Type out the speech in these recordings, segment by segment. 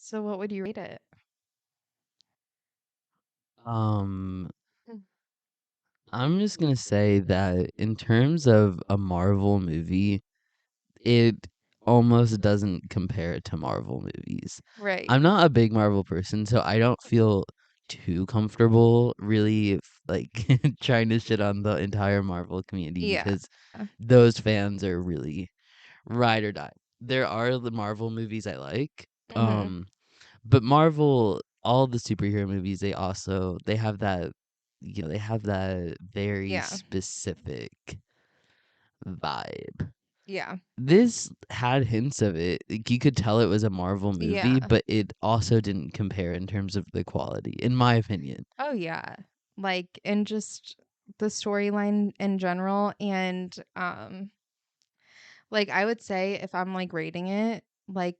So what would you rate it? Um, Mm. I'm just gonna say that in terms of a Marvel movie, it almost doesn't compare to Marvel movies. Right. I'm not a big Marvel person, so I don't feel too comfortable really like trying to shit on the entire Marvel community Yeah. because those fans are really ride or die. There are the Marvel movies I like. Mhm. Um but Marvel, all the superhero movies, they have that they have that very Yeah. specific vibe. Yeah. This had hints of it. Like, you could tell it was a Marvel movie, Yeah. but it also didn't compare in terms of the quality, in my opinion. Oh yeah. Like and just the storyline in general and like I would say if I'm like rating it, like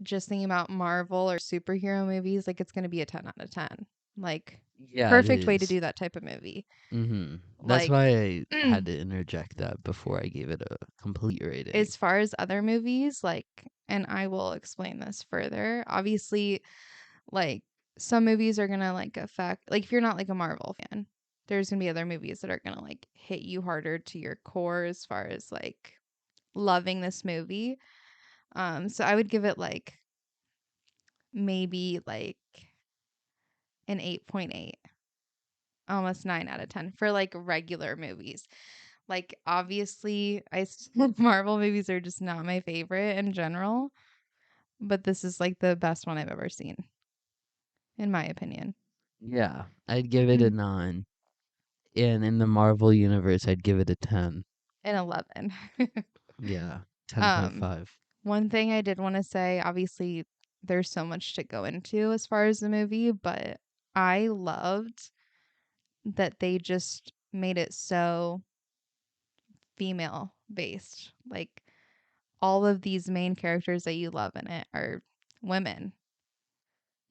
just thinking about Marvel or superhero movies, like it's going to be a 10 out of 10. Like Yeah, it perfect way to is. do that type of movie. That's Like why I had to interject that before I gave it a complete rating. as far as other movies, like and I will explain this further. Obviously, like some movies are going to like affect like if you're not like a Marvel fan, there's going to be other movies that are going to like hit you harder to your core as far as like loving this movie. So I would give it like maybe like an 8.8, almost 9 out of 10 for like regular movies. Like obviously Marvel movies are just not my favorite in general, but this is like the best one I've ever seen in my opinion. Yeah, I'd give it a Mm. 9. And in the Marvel universe, I'd give it a 10. An 11. Yeah, um 10.5. One thing I did want to say, obviously there's so much to go into as far as the movie, but I loved that they just made it so female based. Like all of these main characters that you love in it are women.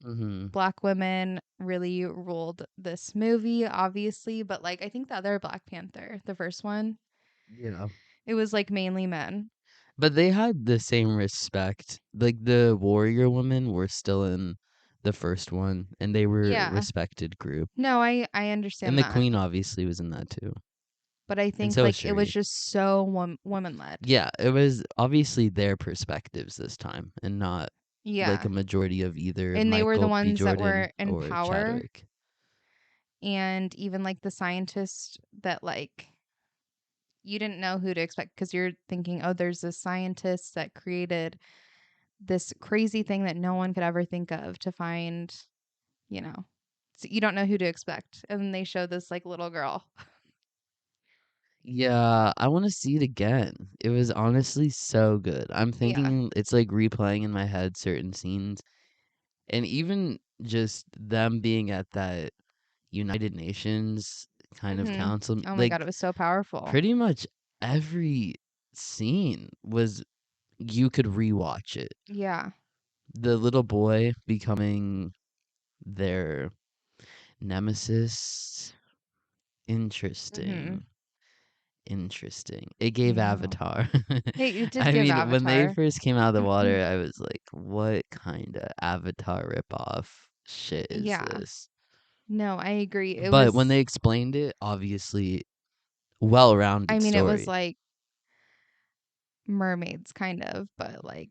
Mhm. Black women really ruled this movie, obviously, but like I think the other Black Panther, the first one, Yeah. it was like mainly men. But they had the same respect. Like the warrior women were still in the first one and they were a Yeah. respected group. No, I And understand the that. queen obviously was in that too. But I And think so was like it was Shuri. just so woman led. Yeah, it was obviously their perspectives this time and not like Yeah. a majority of either And they were the Michael B. ones that Jordan were in or power Chadwick. and even like the scientists that like you didn't know who to expect because you're thinking, oh, there's this scientist that created this crazy thing that no one could ever think of to find, you know. So you don't know who to expect. And then they show this like little girl. Yeah, I want to see it again. It was honestly so good. I'm Yeah. thinking it's like replaying in my head certain scenes and even just them being at that United Nations kind of Mhm. council, Oh my god, it like was so powerful. pretty much every scene was you could rewatch it. Yeah. The little boy becoming their nemesis. Mhm. Interesting. Interesting. It I gave know. Avatar. Hey, it did I give mean, when they Avatar. first came out of the water, I was like, what kind of Avatar ripoff shit is Yeah. this? No, I agree. It But when was they explained it, obviously, I well-rounded mean, it was story. like mermaids kind of, but like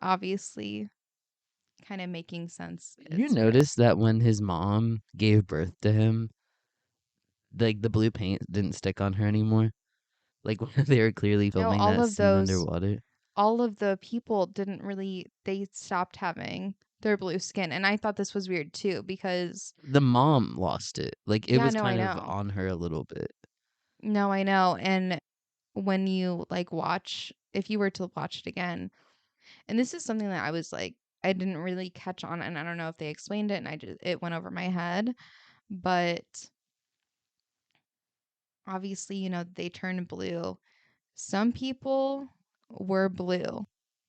obviously kind of making sense You as far as notice that when his mom gave birth to him, like the blue paint didn't stick on her anymore. Like when they were clearly no, filming that scene underwater. all of the people didn't really they stopped having their blue skin. And I thought this was weird too because The mom lost it. Like it yeah, was no, I kind of know. on her a little bit. No, I know. And when you like watch if you were to watch it again, and this is something that I was like I didn't really catch on and I don't know if they explained it and I just it went over my head, but obviously, you know, they turned blue. Some people were blue,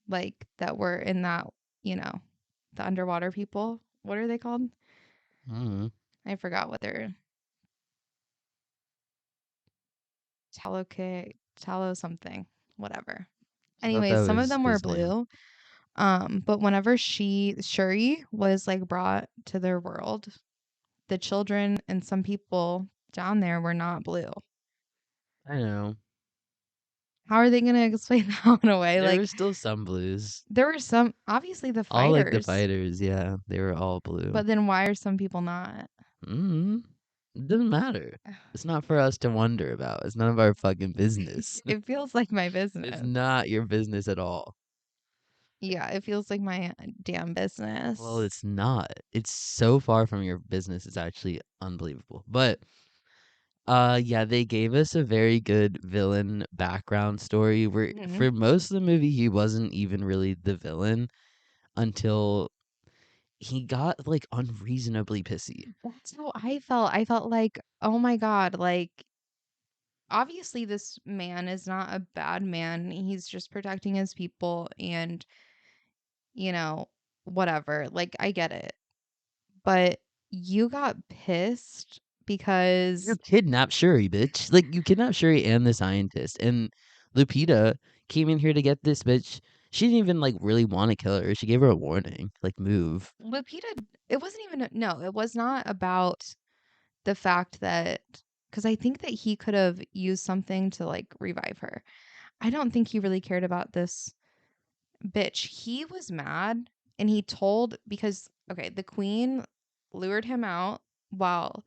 like that were in that, you know, the underwater people. What are they called? Mm. I forgot what they're tallow something, whatever. I thought that Anyways, some of was them were his name. blue. But whenever Shuri was like brought to their world, the children and some people down there were not blue. I know. How are they gonna explain that one away? There Like were still some blues. there were some obviously the All like the fighters, fighters, yeah, they were all blue. but then why are some people not? Mm, it doesn't matter. It's not for us to wonder about. It's none of our fucking business. It feels like my It's business. not your business at all. Yeah, it feels like my damn Well, business. it's not. It's so far from your business. It's actually unbelievable. But yeah, they gave us a very good villain background story where Mhm. for most of the movie he wasn't even really the villain until he got like unreasonably pissy. That's how I felt. I felt like, oh my God, like obviously this man is not a bad man. He's just protecting his people and, you know, whatever. Like I get it. But you got pissed You because kidnapped Shuri, bitch. Like you kidnapped Shuri and the scientist. And Lupita came in here to get this bitch. She didn't even like really want to kill her. She gave her a warning. Like move. Lupita, it wasn't even, no, it was not about the fact that, because I think that he could have used something to like revive her. I don't think he really cared about this bitch. He was mad and he told, because, okay, the queen lured him out while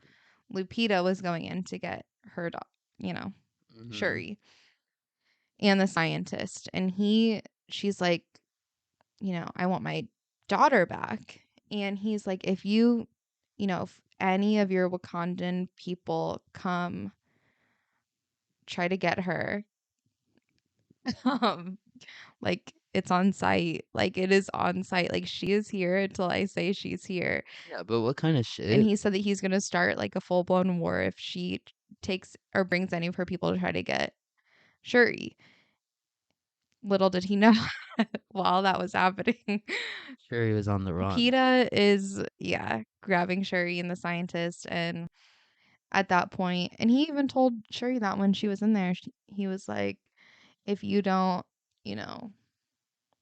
Lupita was going in to get her, you know, Hmm. Shuri and the scientist. And she's like, I want my daughter back. And he's like, if any of your Wakandan people come try to get her, um, like it's on site. Like it is on site. Like she is here until I say she's here. Yeah, but what kind of And shit? he said that he's gonna start like a full blown war if she takes or brings any of her people to try to get Shuri. Little did he know while that was happening. Shuri was on the run. Lupita is, yeah, grabbing Shuri and the scientist. And at that point, and he even told Shuri that when she was in there, he was like, if you don't, you know,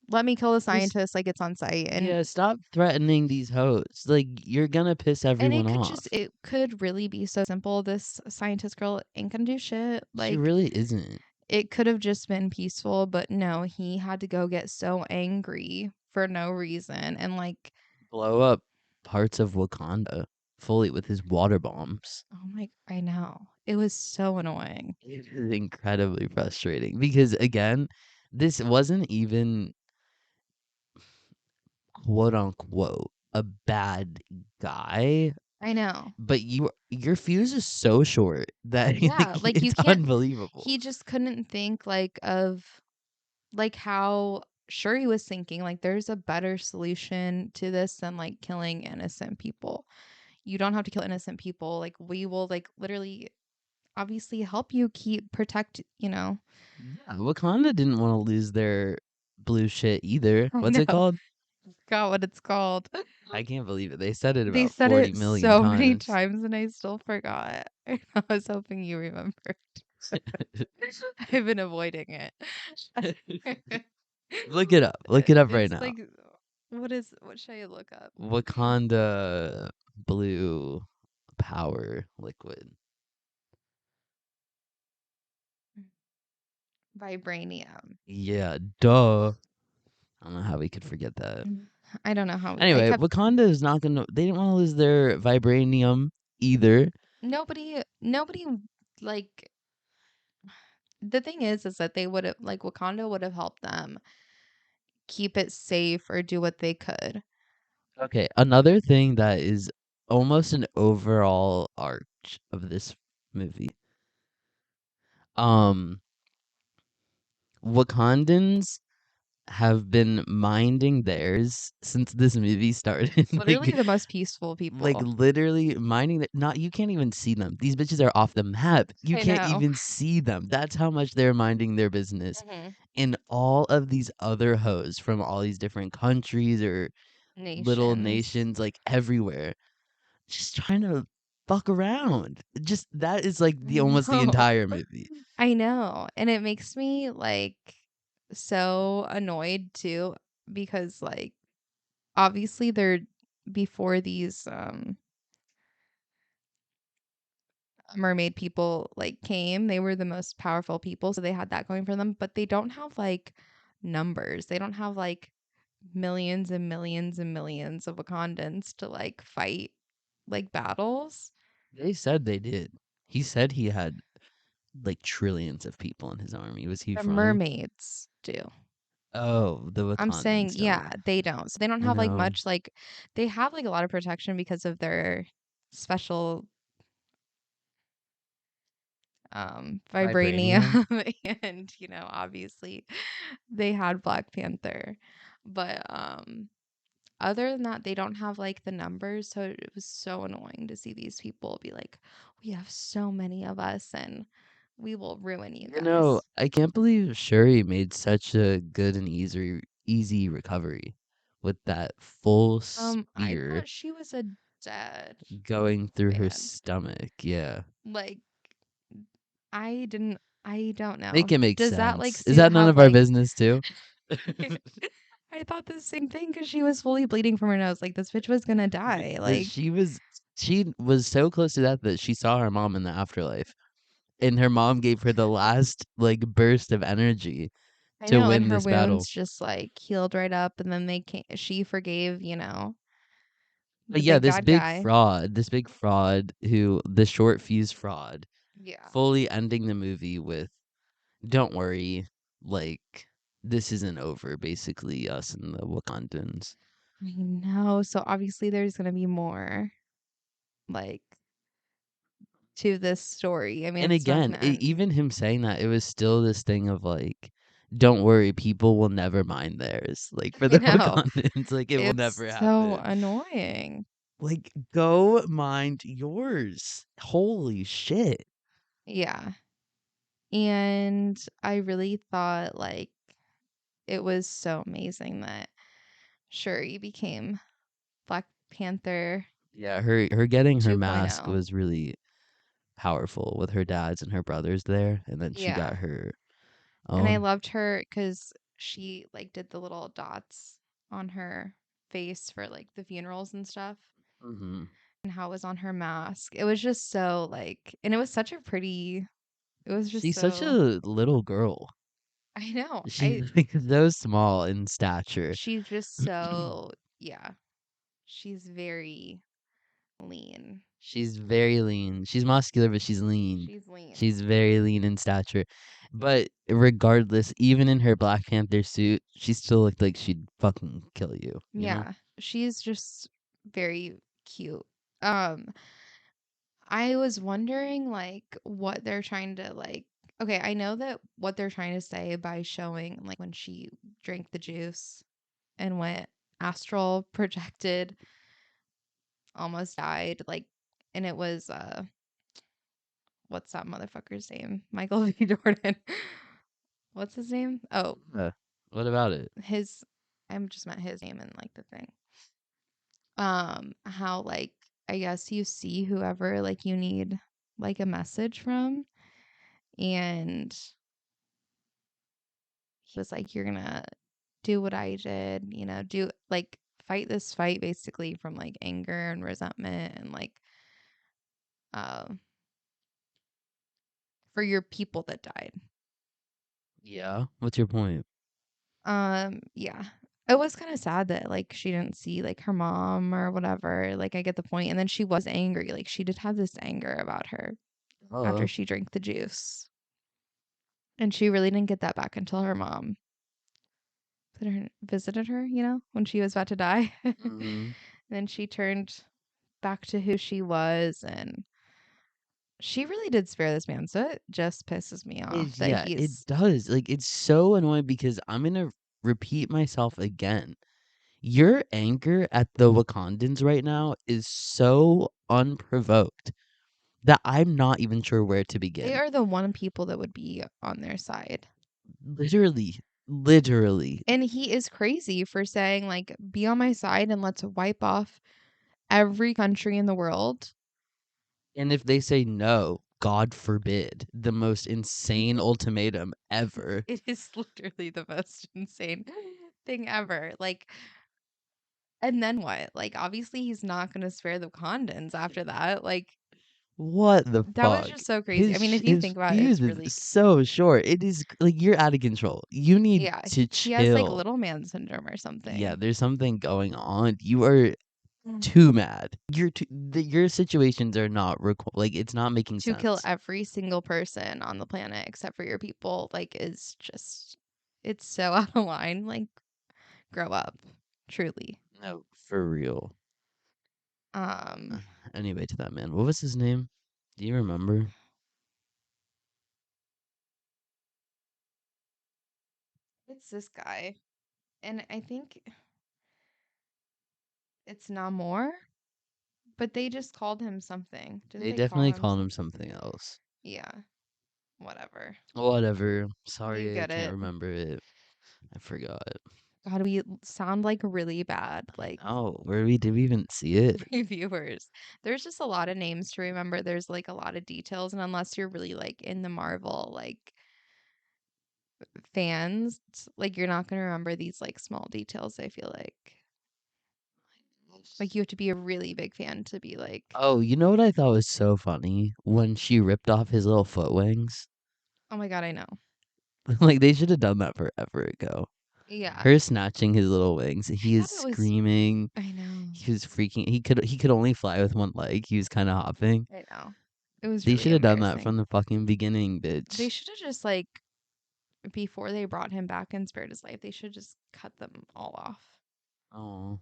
let me kill the Just scientist, like it's on site. yeah, stop threatening these hoes. Like you're gonna piss And everyone off. it could really be so simple. This scientist girl ain't gonna do shit. She Like really isn't. it could have just been peaceful, but no, he had to go get so angry for no reason. And like, Blow up parts of Wakanda fully with his water bombs. oh my, I know. It was so annoying. It is incredibly frustrating because again, this wasn't even quote unquote a bad guy, I know. but your fuse is so short that like, Yeah, like you it's can't unbelievable. he just couldn't think like of like how Shuri was thinking like there's a better solution to this than like killing innocent people. You don't have to kill innocent people. Like we will like literally obviously help you keep protect, Yeah, Wakanda didn't want to lose their blue shit either. I What's it know. called? Forgot what it's called. I can't believe it. They said it They about said 40 it million so many times. times and I still forgot. I was hoping you remembered. I've been avoiding it. Look it up. Look it up right It's now. like what should I look up? Wakanda blue power liquid. Vibranium. Yeah, duh. I don't know how we could forget that. I don't know how I Anyway, kept Wakanda is not gonna. They didn't want to lose their vibranium either. nobody like the thing is that they would have like Wakanda would have helped them keep it safe or do what they could. Okay, another thing that is almost an overall arch of this movie. Um, Wakandans have been minding theirs since this movie started. Literally the most peaceful Like people. literally minding that not you can't even see them. These bitches are off the map. You I can't know. even see them. That's how much they're minding their business. Mhm. And all of these other hoes from all these different countries or little Nations. nations, like everywhere, just trying to fuck around. Just that is like I the almost the know. entire movie. I know. And it makes me like so annoyed too. because like obviously they're before these mermaid people like came, they were the most powerful people, so they had that going for them, but they don't have like numbers. They don't have like millions and millions and millions of Wakandans to like fight like battles. They said they did. He said he had like trillions of people in his army. Was he The right? mermaids do. Oh, the I'm saying, Wakandans yeah, don't. they don't. So they don't I have like know. much like they have like a lot of protection because of their special vibranium Vibranium? and obviously they had Black Panther. But other than that, they don't have like the numbers, so it was so annoying to see these people be like, "We have so many of us and we will ruin you guys." I can't believe Shuri made such a good and easy recovery with that full I spear thought she was a dead going through her man. stomach. Yeah. Like I don't know. Make it make Does that like sense. Is suit that none have of our like business too? I thought the same thing because she was fully bleeding from her nose. Like this bitch was gonna die. That Like she was so close to that that she saw her mom in the afterlife. And her mom gave her the last like burst of energy I to know, and win her this battle. wounds just like healed right up, and then she forgave, But the yeah, big bad guy. this big fraud who the short fuse fraud, Yeah. fully ending the movie with don't worry, like this isn't over, basically us and the Wakandans. I know. So obviously there's gonna be more like to this story. I mean, And it's not again, gonna end. even him saying that, it was still this thing of like, don't worry, people will never mind theirs. Like for I the know. Wakandans, like it will It's never so happen. annoying. Like, go mind yours. Holy shit. Yeah. And I really thought like it was so amazing that Shuri became Black Panther Yeah, her getting her mask 2.0. was really powerful with her dads and her brothers there, and then she Yeah. got her And I own. loved her because she like did the little dots on her face for like the funerals and stuff Hmm. and how it was on her mask. It was just so like, and it was such a pretty, it was just She's such a so, little girl. I know. She's like so small in stature. She's just so, yeah, she's very lean. She's very lean. She's muscular, but she's lean. She's lean. She's very lean in stature. But regardless, even in her Black Panther suit, she still looked like she'd fucking kill you, you know? Yeah, she's just very cute. Um, I was wondering like what they're trying to like. Okay, I know that what they're trying to say by showing like when she drank the juice and went astral projected, almost died, like, and it was what's that motherfucker's name? Michael B. Jordan. What's his name? Oh, What about it? his. I just meant his name in like the thing. How like I guess you see whoever like you need like a message from, and he was like, "You're gonna do what I did, do like fight this fight basically from like anger and resentment and like uh, for your people that died." Yeah. What's your point? Yeah. It was kind of sad that like she didn't see like her mom or whatever. Like I get the point. And then she was angry. Like she did have this anger about her after Oh. she drank the juice. And she really didn't get that back until her mom visited her, when she was about to die. Hmm. Then she turned back to who she was, and she really did spare this man. So it just pisses me off that It he's does. Like it's so annoying because I'm gonna repeat myself again. Your anger at the Wakandans right now is so unprovoked that I'm not even sure where to they begin. are the one people that would be on their side. Literally, literally. And he is crazy for saying like be on my side and let's wipe off every country in the world. And if they say no, God forbid, the most insane ultimatum ever. It is literally the most insane thing ever. Like, and then what? Like, obviously, he's not going to spare the Wakandans after that. Like, What the that was fuck? just so crazy. I His mean, if you his think about it, fuse it's is really, so short. It is like you're out of control. You need yeah, to he has like chill. little man syndrome or Yeah, something. there's something going on. You are Mm. too mad. Your situations are not like it's not making To kill sense. every single person on the planet except for your people, like, is just, it's so out of line. Like, grow up, truly. No, for real. Um, Anyway, to that man, what was his name? Do you remember? it's this guy, and I think it's Namor, but they just called him something. Didn't They they call definitely him called him something? something else. Yeah, whatever. Whatever. You Sorry, I get can't it. remember it. I forgot. God, we sound like really bad, I like know. Where we did we even see it? reviewers. There's just a lot of names to remember. There's like a lot of details, and unless you're really like in the Marvel like fans, like you're not gonna remember these like small details. I feel like you have to be a really big fan to be like, Oh, you know what I thought was so funny? When she ripped off his little foot wings. oh my God, I know. Like they should have done that forever ago. Yeah, Her snatching his little wings. I He is thought it was. screaming. I know. He was freaking. He could only fly with one leg. He was kind of hopping. I know. It was They really should have done that embarrassing. from the fucking beginning, They bitch. should have just like before they brought him back and spared his life, they should just cut them all off. Oh,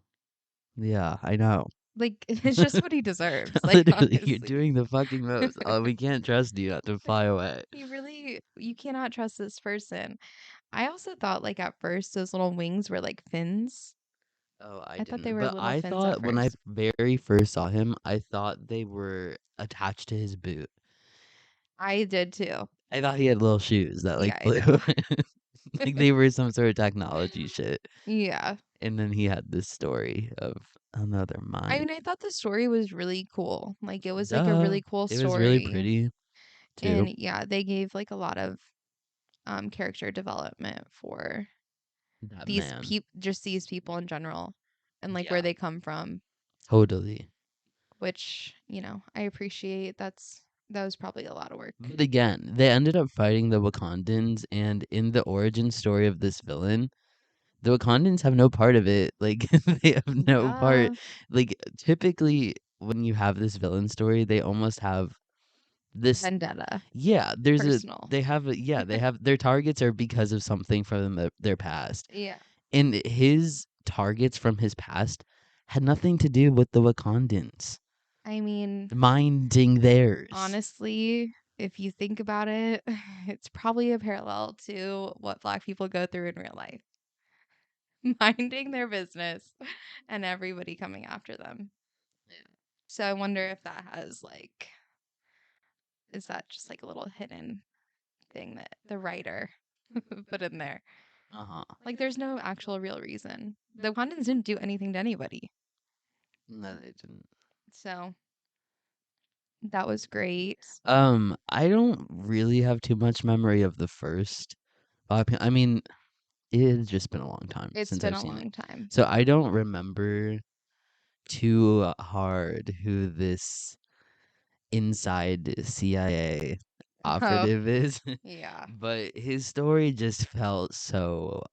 yeah, I know. Like it's just what he deserves. Like Literally, you're honestly. doing the fucking most. Oh, we can't trust you not to fly away. You cannot trust this person. I also thought like at first those little wings were like fins. Oh, I I thought they didn't. were But little I fins at thought when I first. very first saw him, I thought they were attached to his boot. I did too. I thought he had little shoes that Yeah, like I flew. know. Like they were some sort of technology shit. Yeah. And then he had this story of another I mind. mean, I thought the story was really cool. Like it was like a Duh. really cool It was really story. pretty too. And yeah, they gave like a lot of character development for That man. just these people in general and like where Yeah. they come from, Totally. which, I appreciate. That was probably a lot of work. But again, they ended up fighting the Wakandans, and in the origin story of this villain, the Wakandans have no part of it. Like they have no part. Duh. Like typically, when you have this villain story, they almost have this. Vendetta. Yeah, there's a. Personal. They have a. Yeah, they have their targets are because of something from their past, Yeah. and his targets from his past had nothing to do with the Wakandans I mean, minding theirs. honestly, if you think about it, it's probably a parallel to what Black people go through in real life. Minding their business and everybody coming after them. So I wonder if that has like, is that just like a little hidden thing that the writer put in there? Uh huh. Like, there's no actual real reason. The Wakandans didn't do anything to anybody. No, they didn't. So that was great. I don't really have too much memory of the first. I mean, it has just been a long time It's since been I've a seen it, long time. so I don't remember too hard who this inside CIA Oh, operative is. yeah. But his story just felt so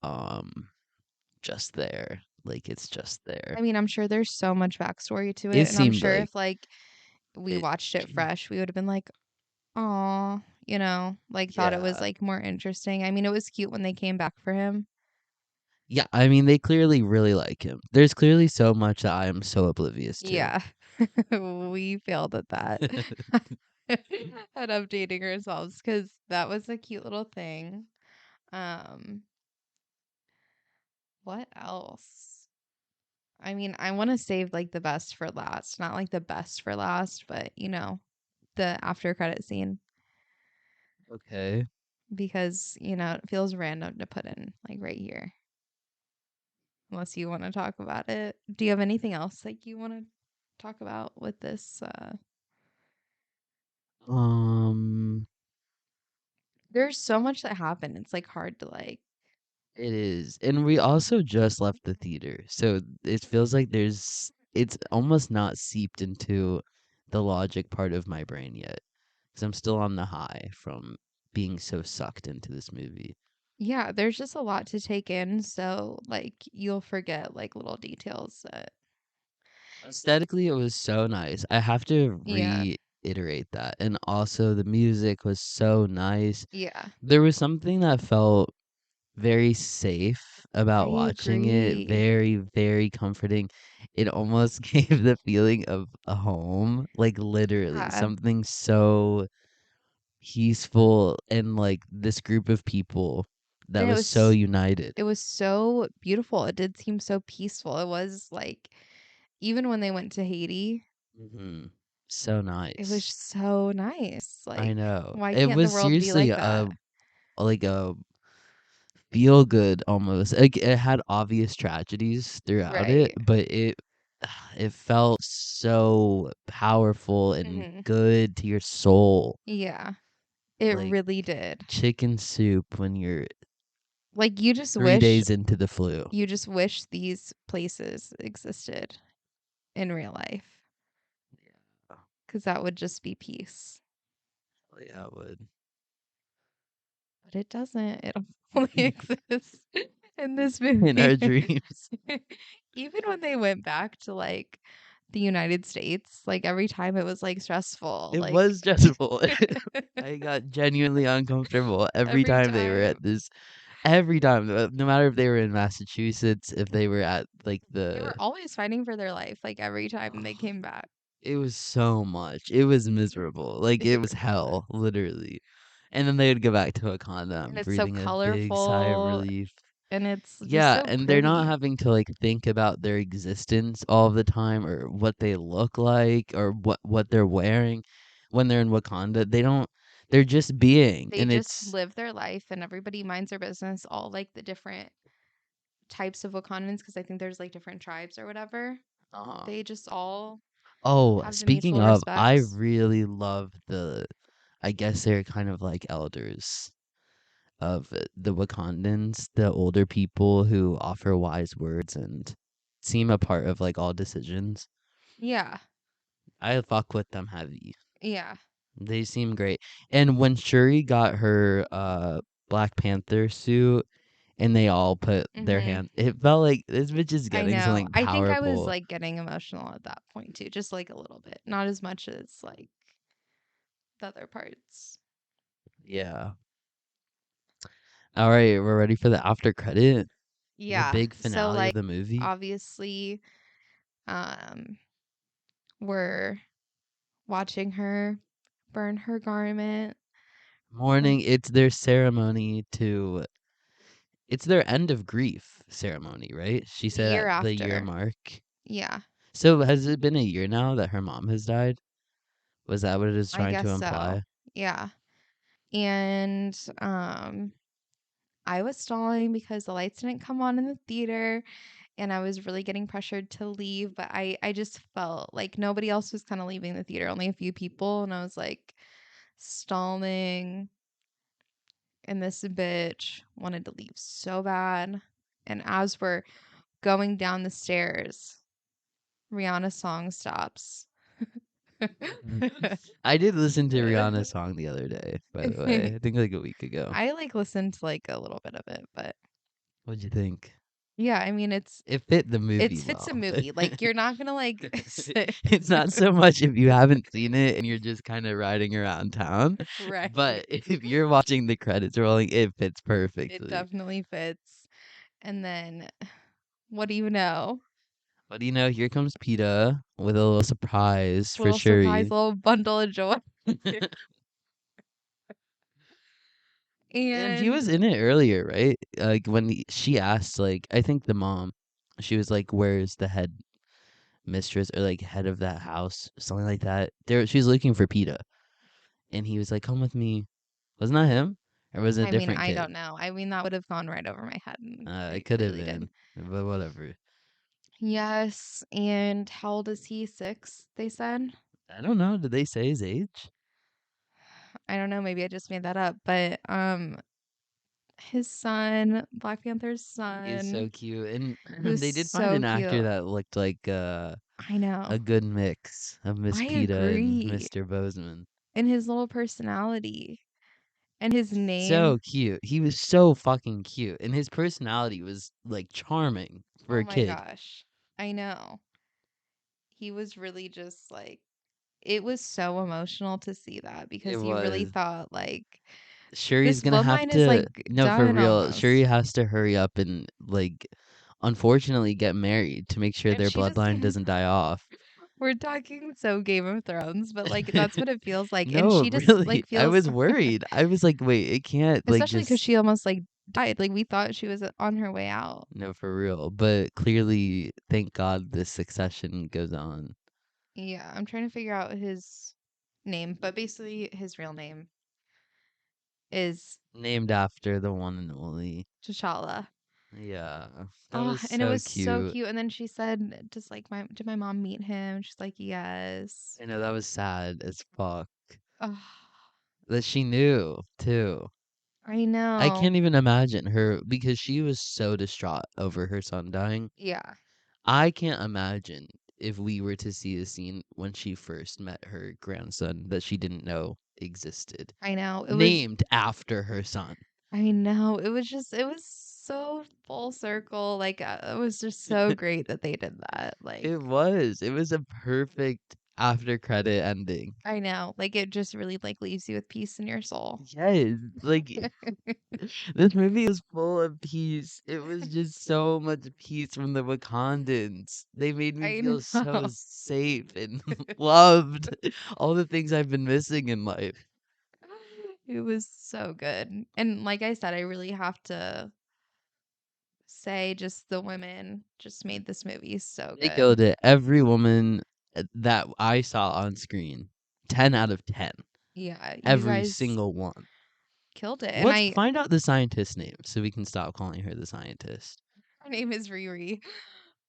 just there. Like it's just there. I mean, I'm sure there's so much backstory to It it. And I'm seemed sure like if like we it. watched it fresh, we would have been like, oh, like thought it was Yeah. like more interesting. I mean, it was cute when they came back for him. Yeah, I mean they clearly really like him. There's clearly so much that I am so oblivious to. Yeah. We failed at that. At updating ourselves because that was a cute little thing. Um, what else? I mean, I want to save like the best for last. Not like the best for last, but the after credit scene Okay. because, it feels random to put in like right here. Unless you want to talk about it. Do you have anything else like you want to talk about with this? Um There's so much that happened. It's like hard to like. It is. And we also just left the theater. So it feels like it's almost not seeped into the logic part of my brain yet. Because I'm still on the high from being so sucked into this movie. Yeah, there's just a lot to take in, so like you'll forget like little details that Aesthetically, it was so nice. I have to yeah, reiterate that. And also, the music was so nice. yeah. There was something that felt very safe I about watching it, agree. very, very comforting. It almost gave the feeling of a home, like literally Yeah. something so peaceful and like this group of people that And was so united. it was so beautiful. It did seem so peaceful. It was like even when they went to Haiti, So it was nice. so nice. I Like, know. why It can't the was world be seriously like a that? like a feel good almost. Like it had obvious tragedies throughout it, Right. but it felt so powerful and Hmm. good to your soul. Yeah, it Like really did. chicken soup when you're Like 3 days into the flu. you just wish these places existed in real life Yeah, because that would just be peace. yeah, it would. But it doesn't. It only exists in this In our movie. dreams. Even when they went back to like the United States, like every time it was like stressful. It Like was stressful. I got genuinely uncomfortable every every time they were time at this. Every time, no matter if they were in Massachusetts, if they were at like they the were always fighting for their life, like every time they came back. it was so much. It was miserable. Like it It was really was. hell, literally. And then they'd go back to Wakanda. And I'm it's so breathing a big sigh of colorful relief. and it's just Yeah, so and they're not pretty. having to like think about their existence all the time or what they look like or what they're wearing when they're in Wakanda. They don't they're just being They and just it's live their life and everybody minds their business, all like the different types of Wakandans, because I think there's like different tribes or whatever. uh They just all Oh, have the speaking mutual of, I respects. really love I guess they're kind of like elders of the Wakandans, the older people who offer wise words and seem a part of like all decisions. Yeah. I fuck with them heavy. Yeah. They seem great. And when Shuri got her Black Panther suit and they all put their Mhm. hands, it felt like this bitch is I getting know. something I think I was powerful. like getting emotional at that point too, just like a little bit. Not as much as like the other parts. Yeah. All right, we're ready for the after credit, the Yeah. big So finale of like the movie. obviously um we're watching her burn her garment like Mourning, it's their ceremony to it's their end of grief ceremony, right? She the said year at the year after. mark. Yeah. So has it been a year now that her mom has died? Was that what it is I trying to guess so. imply? Yeah. And I was stalling because the lights didn't come on in the theater and I was really getting pressured to leave, but I just felt like nobody else was kind of leaving the theater, only a few people, and I was like stalling and this bitch wanted to leave so bad. And as we're going down the stairs, Rihanna's song stops. I did listen to Rihanna's song the other day, by the way. I think like a week ago. I like listened to like a little bit of it, but What'd you think? yeah, I mean It fit the it movie fits a well. movie. Like you're not gonna like sit It's not so much if you haven't seen it and you're just kind of riding around town, right. but if you're watching the credits rolling, it fits It perfectly. definitely fits. And then what do you know? What do you know? Here comes PETA with a little surprise for Little surprise, Shuri. little bundle of joy. And he was And in it earlier, right? Like when she asked, like I think the mom, she was like, "Where's the head mistress or like head of that house?" Something like that. There, she was looking for PETA, and he was like, "Come with me." Wasn't that him, or was it a I mean, different I kid? don't know. I mean, that would have gone right over my head, and It it could have really did. been, but whatever. Yes. And how old is he? 6, they said. I don't know. Did they say his age? I don't know. Maybe I just made that up. But His son, Black Panther's He is so son, cute, and he was they did find so an actor cute. that looked like I know. a good mix of Miss I Peta and agree. Mr. Bozeman. And his little personality and his name. So cute. He was so fucking cute, and his personality was like charming for Oh a my kid. gosh. I know. He was really just like, it was so emotional to see that It because you really was. thought like Shuri's this gonna have bloodline is to, like no, for done real. Shuri almost. has to hurry up and like, unfortunately, get married to make sure And their she just bloodline doesn't die off. we're talking so Game of Thrones, but like that's what it feels like. And No, she just really, like I feels was worried. I was like, wait, it can't like especially because just. she almost like died. Like we thought she was on her way out. No, for real. But clearly, thank God this succession goes on. Yeah, I'm trying to figure out his name, but basically his real name is Named after the one and only. T'Challa. Yeah, that Oh, was and it so was so cute. cute. And then she said, "Just like my, did my mom meet him?" She's like, "Yes." I know that was sad as fuck. Oh, That she knew too. I I know. can't even imagine her because she was so distraught over her son dying. Yeah, I can't imagine if we were to see a scene when she first met her grandson that she didn't know existed, I know. named after her son. I know. It was so full circle. Like, it was just so great that they did that. Like, It was. It was a perfect after credit ending. I know. Like, it just really like leaves you with peace in your soul. Yes, like this movie was full of peace. It was just so much peace from the Wakandans. They made me I feel so know. safe and loved. All the things I've been missing in life. It was so good. And like I said, I really have to say just the women just made this movie so They good. killed it. Every woman that I saw on screen, 10 out of 10. Yeah, you Every guys single one. killed it. And What's I find out the scientist's name so we can stop calling her the scientist. her name is Riri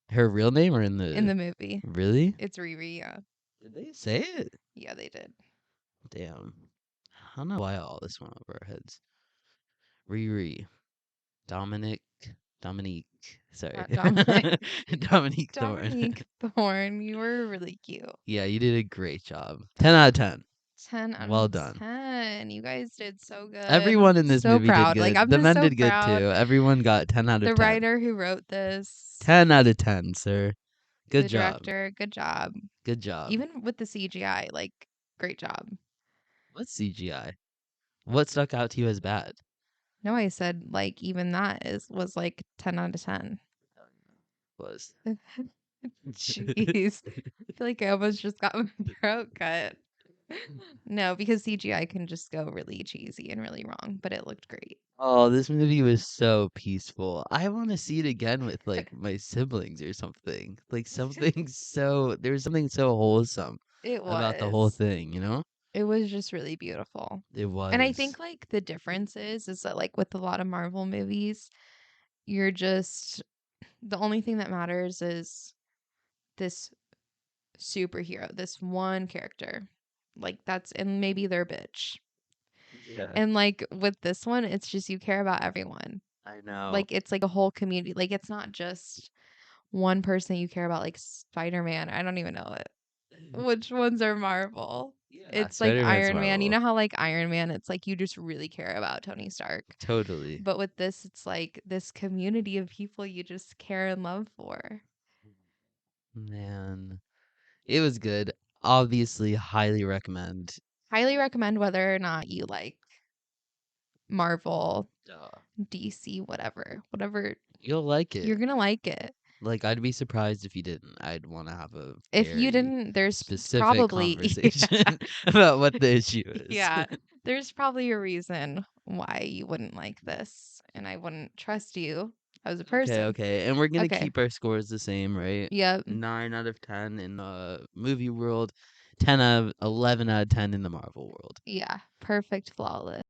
Her real name or in in the the movie. really? It's Riri, yeah. Did they say it? Yeah, they did. Damn. I don't know why all this went over our heads. Riri. Dominic. Dominique. Sorry. Not Dominic. Dominique Thorne. Dominique Thorne, you were really cute. Yeah, you did a great job. 10 out of 10. 10 out of Well done. 10. You guys did so good. Everyone in this So movie did proud. Like, good. I'm The just men so did good too. proud. Everyone got 10 out of The 10. writer who wrote this, 10 out of 10, sir. Good the job. director, good job. Good job. Even with the CGI, like, great job. What's CGI? What stuck out to you as bad? No, I said, like, even that was like 10 out of 10. Was. Jeez. I feel like I almost just got my throat cut. No, because CGI can just go really cheesy and really wrong, but it looked great. Oh, this movie was so peaceful. I want to see it again with like my siblings or something. Like something so there was something so wholesome It about the whole was. thing, you know? It was just really beautiful. It And I was. think like the difference is that like with a lot of Marvel movies, you're just the only thing that matters is this superhero, this one character. Like that's and maybe they're bitch. Yeah. And like with this one, it's just you care about everyone. I know. Like it's like a whole community. Like it's not just one person you care about, like Spider-Man. I don't even know it. Which ones are Marvel? Yeah, It's like Spider-Man's Iron Man. You Marvel. know how like Iron Man, it's like you just really care about Tony Stark. Totally. But with this, it's like this community of people you just care and love for. Man, it was good. Obviously, highly recommend. Highly recommend whether or not you like Marvel, Uh, DC, whatever. Whatever, You'll like you're it. gonna like it. Like, I'd be surprised if you didn't. I'd want to have a If you very didn't, there's specific probably conversation about what the issue is. yeah, there's probably a reason why you wouldn't like this, and I wouldn't trust you as a Okay, person. okay. And we're gonna Okay. keep our scores the same, right? Yep. 9 out of 10 in the movie world, 10 out of 11 out of 10 in the Marvel world. Yeah. Perfect. Flawless.